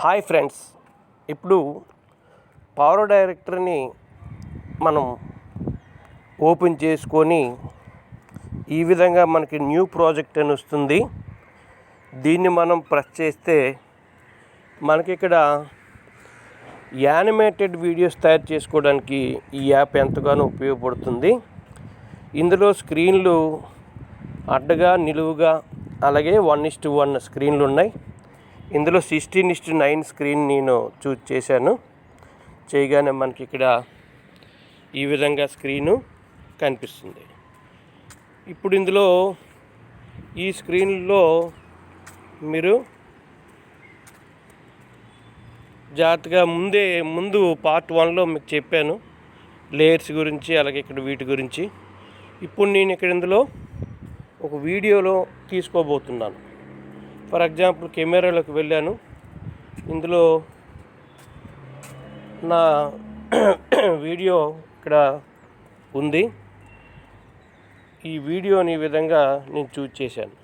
Hi friends, ఇప్పుడు power డైరెక్టర్ని మనం ఓపెన్ చేసుకొని ఈ విధంగా మనకి న్యూ ప్రాజెక్ట్ అని వస్తుంది. దీన్ని మనం ప్రెస్ చేస్తే మనకి ఇక్కడ యానిమేటెడ్ వీడియోస్ తయారు చేసుకోవడానికి ఈ యాప్ ఎంతగానో ఉపయోగపడుతుంది. ఇందులో స్క్రీన్లు అడ్డగా నిలువుగా అలాగే 1:1 స్క్రీన్లు ఉన్నాయి. ఇందులో 16:9 స్క్రీన్ నేను చూస్ చేశాను. చేయగానే మనకి ఇక్కడ ఈ విధంగా స్క్రీను కనిపిస్తుంది. ఇప్పుడు ఇందులో ఈ స్క్రీన్లో మీరు జాగ్రత్తగా ముందు పార్ట్ 1లో మీకు చెప్పాను లేయర్స్ గురించి, అలాగే ఇక్కడ వీటి గురించి. ఇప్పుడు నేను ఇక్కడ ఇందులో ఒక వీడియోలో తీసుకోబోతున్నాను. ఫర్ ఎగ్జాంపుల్ కెమెరాలోకి వెళ్ళాను. ఇందులో నా వీడియో ఇక్కడ ఉంది. ఈ వీడియోని ఈ విధంగా నేను చూస్ చేశాను.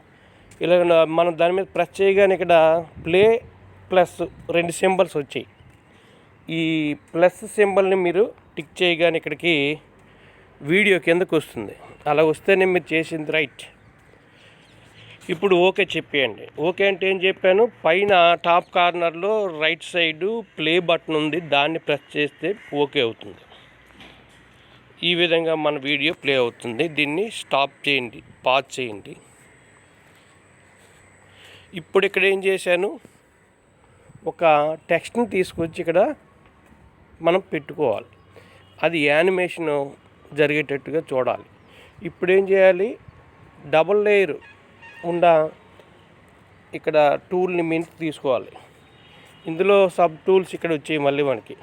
ఇలా మనం దాని మీద ప్రెస్ చేయగానే ఇక్కడ ప్లే ప్లస్ 2 సింబల్స్ వచ్చాయి. ఈ ప్లస్ సింబల్ని మీరు టిక్ చేయగానే ఇక్కడికి వీడియో కిందకు వస్తుంది. అలా వస్తేనే మీరు చేసింది రైట్. ఇప్పుడు ఓకే చెప్పేయండి. ఓకే అంటే ఏం చెప్పాను, పైన టాప్ కార్నర్లో రైట్ సైడు ప్లే బటన్ ఉంది, దాన్ని ప్రెస్ చేస్తే ఓకే అవుతుంది. ఈ విధంగా మన వీడియో ప్లే అవుతుంది. దీన్ని స్టాప్ చేయండి, పాజ్ చేయండి. ఇప్పుడు ఇక్కడ ఏం చేశాను, ఒక టెక్స్ట్ని తీసుకొచ్చి ఇక్కడ మనం పెట్టుకోవాలి. అది యానిమేషన్ జరిగేటట్టుగా చూడాలి. ఇప్పుడు ఏం చేయాలి, డబుల్ లేయర్ ఇక్కడ టూల్ని మించి తీసుకోవాలి. ఇందులో సబ్ టూల్స్ ఇక్కడ వచ్చాయి. మళ్ళీ మనకి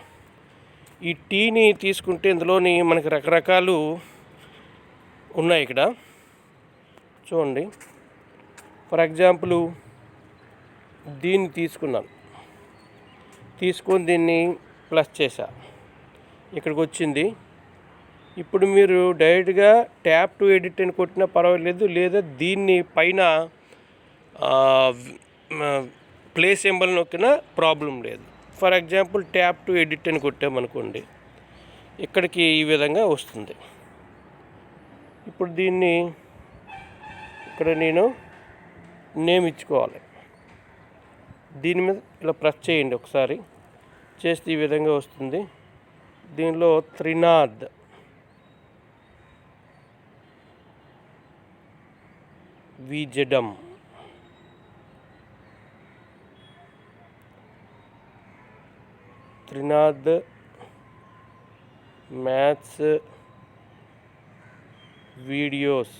ఈ టీని తీసుకుంటే ఇందులోని మనకి రకరకాలు ఉన్నాయి. ఇక్కడ చూడండి, ఫర్ ఎగ్జాంపుల్ దీన్ని తీసుకొని దీన్ని ప్లస్ చేశా, ఇక్కడికి వచ్చింది. ఇప్పుడు మీరు డైరెక్ట్గా ట్యాప్ టు ఎడిట్ అని కొట్టినా పర్వాలేదు, లేదా దీన్ని పైన ప్లే సింబల్ నొక్కినా ప్రాబ్లం లేదు. For example tap to edit అని కొట్టామనుకోండి, ఇక్కడికి ఈ విధంగా వస్తుంది. ఇప్పుడు దీన్ని ఇక్కడ నేను నేమ్ ఇచ్చుకోవాలి. దీని మీద ఇలా ప్రెస్ చేయండి ఒకసారి, చేస్తే ఈ విధంగా వస్తుంది. దీనిలో Trinath విజడం, Trinath maths videos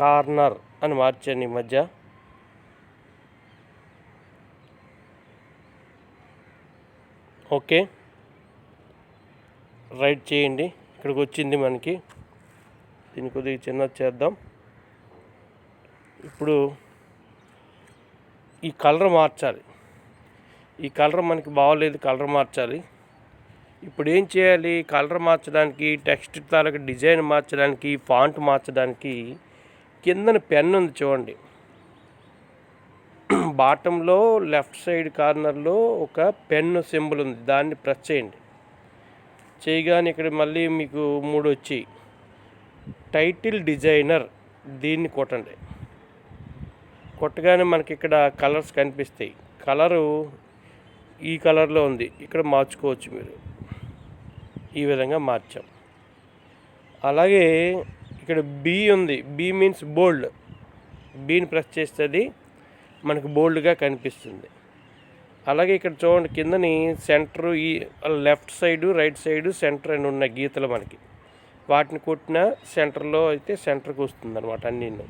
corner అని మార్చాను ఈ మధ్య. ఓకే రైట్ చేయండి. ఇక్కడికి వచ్చింది మనకి. దీన్ని కొద్దిగా చిన్నది చేద్దాం. ఇప్పుడు ఈ కలర్ మార్చాలి. ఈ కలర్ మనకి బాగోలేదు, కలర్ మార్చాలి. ఇప్పుడు ఏం చేయాలి, కలర్ మార్చడానికి, టెక్స్ట్ తాలూకు డిజైన్ మార్చడానికి, ఫాంట్ మార్చడానికి కిందన పెన్ ఉంది చూడండి. బాటంలో లెఫ్ట్ సైడ్ కార్నర్లో ఒక పెన్ సింబల్ ఉంది, దాన్ని ప్రెస్ చేయండి. చేయగానే ఇక్కడ మళ్ళీ మీకు 3 వచ్చాయి. టైటిల్ డిజైనర్, దీన్ని కొట్టండి. కొట్టగానే మనకి ఇక్కడ కలర్స్ కనిపిస్తాయి. కలరు ఈ కలర్లో ఉంది, ఇక్కడ మార్చుకోవచ్చు మీరు. ఈ విధంగా మార్చాం. అలాగే ఇక్కడ బి ఉంది, బి మీన్స్ బోల్డ్. బీని ప్రెస్ చేస్తే అది మనకు బోల్డ్గా కనిపిస్తుంది. అలాగే ఇక్కడ చూడండి, కిందని సెంటర్, ఈ left side right side centre అని ఉన్నాయి గీతలు మనకి. వాటిని కొట్టిన సెంటర్లో అయితే సెంటర్కి వస్తుంది అనమాట. అన్నీ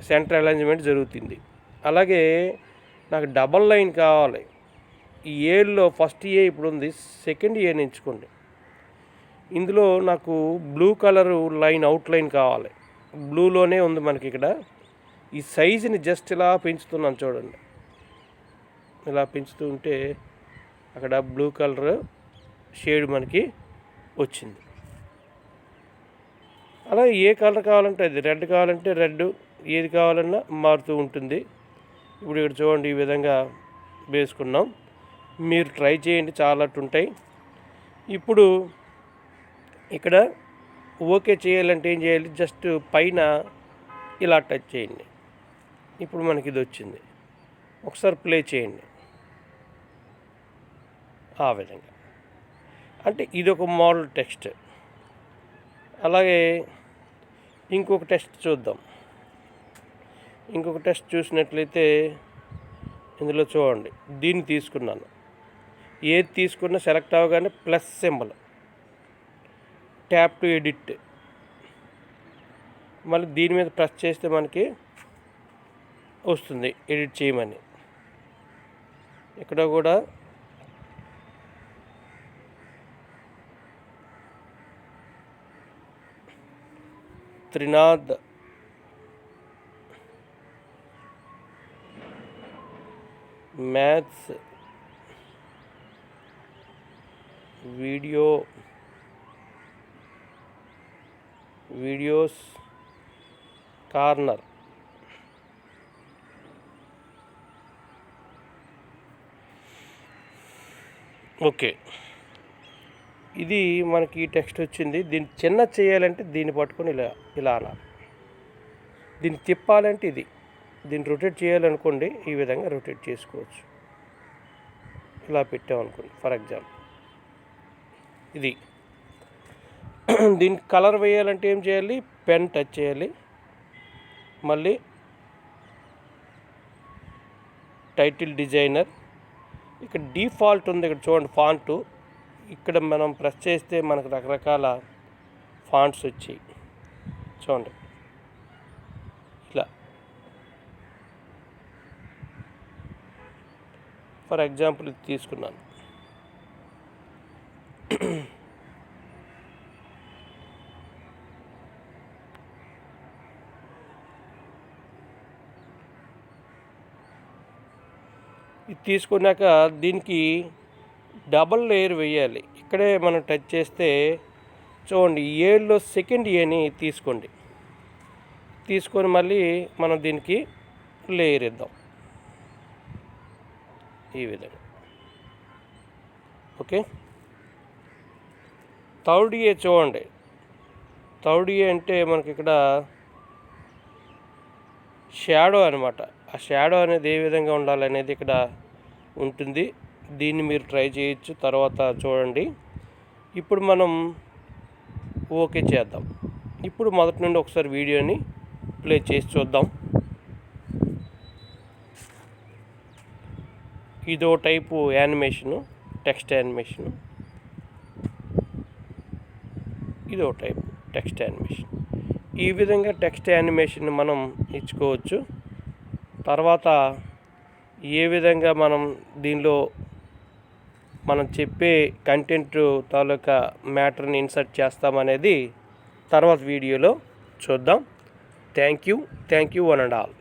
సెంటర్ అలైన్మెంట్ జరుగుతుంది. అలాగే నాకు డబల్ లైన్ కావాలి. ఈ ఏలో ఫస్ట్ ఏ ఇప్పుడు ఉంది, సెకండ్ ఏని ఎంచుకోండి. ఇందులో నాకు blue colour line out line కావాలి. బ్లూలోనే ఉంది మనకి ఇక్కడ. ఈ సైజుని జస్ట్ ఇలా పెంచుతున్నాను చూడండి. ఇలా పెంచుతూ ఉంటే అక్కడ బ్లూ కలర్ షేడ్ మనకి వచ్చింది. అలా ఏ కలర్ కావాలంటే అది, రెడ్ కావాలంటే రెడ్, ఏది కావాలన్నా మారుతూ ఉంటుంది. ఇప్పుడు ఇక్కడ చూడండి, ఈ విధంగా వేసుకున్నాం. మీరు ట్రై చేయండి, చాలా ఉంటాయి. ఇప్పుడు ఇక్కడ ఓకే చేయాలంటే ఏం చేయాలి, జస్ట్ పైన ఇలా టచ్ చేయండి. ఇప్పుడు మనకి ఇది వచ్చింది. ఒకసారి ప్లే చేయండి. ఆ విధంగా అంటే ఇది ఒక మోడల్ టెక్స్ట్. అలాగే ఇంకొక టెస్ట్ చూద్దాం. ఇంకొక టెస్ట్ చూసినట్లయితే ఇందులో చూడండి, దీన్ని తీసుకున్నాను. ఏది తీసుకున్నా సెలెక్ట్ అవ్వగానే plus symbol, tap to edit, మళ్ళీ దీని మీద ప్రెస్ చేస్తే మనకి వస్తుంది ఎడిట్ చేయమని. ఇక్కడ కూడా Trinath maths videos corner. Okay, ఇది మనకి టెక్స్ట్ వచ్చింది. దీన్ని చిన్న చేయాలంటే దీన్ని పట్టుకొని ఇలా అనాలి. దీన్ని తిప్పాలంటే ఇది, దీన్ని రొటేట్ చేయాలనుకోండి, ఈ విధంగా రొటేట్ చేసుకోవచ్చు. ఇలా పెట్టామనుకోండి ఫర్ ఎగ్జాంపుల్ ఇది. దీనికి కలర్ వేయాలంటే ఏం చేయాలి, పెన్ టచ్ చేయాలి. మళ్ళీ టైటిల్ డిజైనర్, ఇక్కడ డిఫాల్ట్ ఉంది, ఇక్కడ చూడండి ఫాంటు. ఇక్కడ మనం ప్రెస్ చేస్తే మనకు రకరకాల ఫాంట్స్ వచ్చాయి చూడండి. ఇలా ఫర్ ఎగ్జాంపుల్ ఇది తీసుకున్నాను. ఇది తీసుకున్నాక దీనికి డబల్ లేయర్ వేయాలి. ఇక్కడే మనం టచ్ చేస్తే చూడండి, ఏలో సెకండ్ ఏని తీసుకోండి. తీసుకొని మళ్ళీ మనం దీనికి లేయర్ ఇద్దాం ఈ విధంగా. ఓకే, థర్డ్ ఏ చూడండి. థర్డ్ ఏ అంటే మనకి ఇక్కడ షాడో అనమాట. ఆ షాడో అనేది ఏ విధంగా ఉండాలనేది ఇక్కడ ఉంటుంది. దీన్ని మీరు ట్రై చేయొచ్చు, తర్వాత చూడండి. ఇప్పుడు మనం ఓకే చేద్దాం. ఇప్పుడు మొదటి నుండి ఒకసారి వీడియోని ప్లే చేసి చూద్దాం. ఇదో టైపు యానిమేషను, టెక్స్ట్ యానిమేషను. ఇదో టైపు టెక్స్ట్ యానిమేషన్. ఈ విధంగా టెక్స్ట్ యానిమేషన్ మనం ఇచ్చుకోవచ్చు. తర్వాత ఏ విధంగా మనం దీనిలో మనం చెప్పే కంటెంట్ తాలూకా మ్యాటర్ని ఇన్సర్ట్ చేస్తామనేది తర్వాత వీడియోలో చూద్దాం. Thank you one and all.